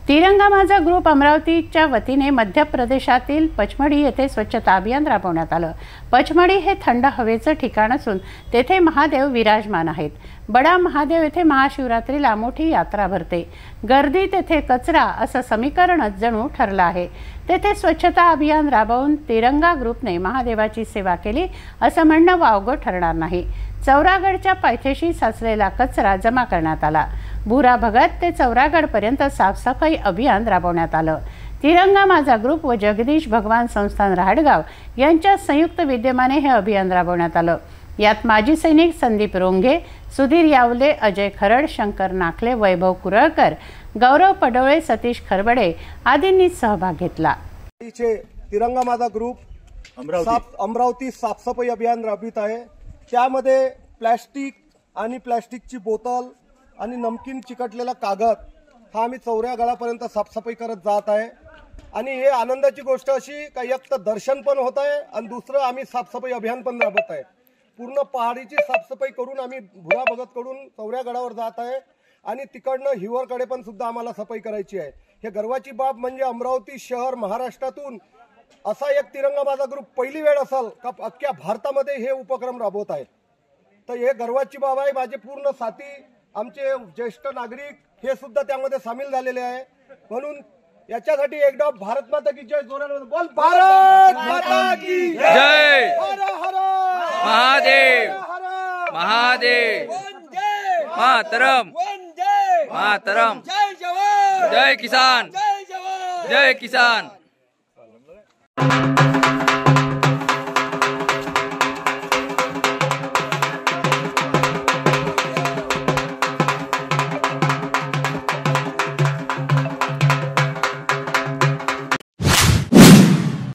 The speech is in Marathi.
तिरंगा माझा ग्रुप अमरावतीच्या वतीने मध्य प्रदेशातील पचमढी येथे स्वच्छता अभियान राबवण्यात आलं। पचमढी हे थंड हवेचं ठिकाण असून तेथे महादेव विराजमान आहेत। बडा महादेव येथे महाशिवरात्रीला मोठी यात्रा भरते। गर्दी तेथे कचरा असं समीकरणच जणू ठरलं आहे। तेथे स्वच्छता अभियान राबवून तिरंगा ग्रुपने महादेवाची सेवा केली असं म्हणणं वावगं ठरणार नाही। चौरागडच्या पायथ्याशी साचलेला कचरा जमा करण्यात आला। भुरा भगत ते चौरागडपर्यंत साफसफाई अभियान राबवण्यात आलं। तिरंगा माझा ग्रुप व जगदीश भगवान संस्थान राहडगाव यांच्या संयुक्त विद्यमाने हे अभियान राबवण्यात आलं। यात माजी सैनिक संदीप रोंगे, सुधीर यावले, अजय खरड, शंकर नाखले, वैभव कुरळकर, गौरव पडोळे, सतीश खरबडे आदींनी सहभाग घेतला। तिरंगा माझा ग्रुप अमरावती साफसफाई अभियान राबवित आहे। त्यामध्ये प्लास्टिक आणि प्लास्टिकची बोतल आणि नमकीन चिकटलेला कागद हा आम्ही चौऱ्यागडापर्यंत साफसफाई करत जात आहे। आणि हे आनंदाची गोष्ट अशी का एक तर दर्शन पण होत आहे आणि दुसरं आम्ही साफसफाई अभियान पण राबवत आहे। पूर्ण पहाडीची साफसफाई करून आम्ही भुरा भगत कडून चौऱ्यागडावर जात आहे आणि तिकडनं हिवरकडे पण सुद्धा आम्हाला सफाई करायची आहे। हे गर्वाची बाब म्हणजे अमरावती शहर महाराष्ट्रातून असा एक तिरंगा माझा ग्रुप पहिली वेळ असेल का अख्ख्या भारतामध्ये हे उपक्रम राबवत आहे। तर हे गर्वाची बाब आहे। माझे पूर्ण साथी आमचे ज्येष्ठ नागरिक हे सुद्धा त्यामध्ये सामील झालेले आहे। म्हणून याच्यासाठी एकदा भारत माता की जय जोराने बोल, भारत माता की जय, हर हर महादेव, महादेव, मातरम, मातरम, जय जवान, जय किसान, जय जवान, जय किसान।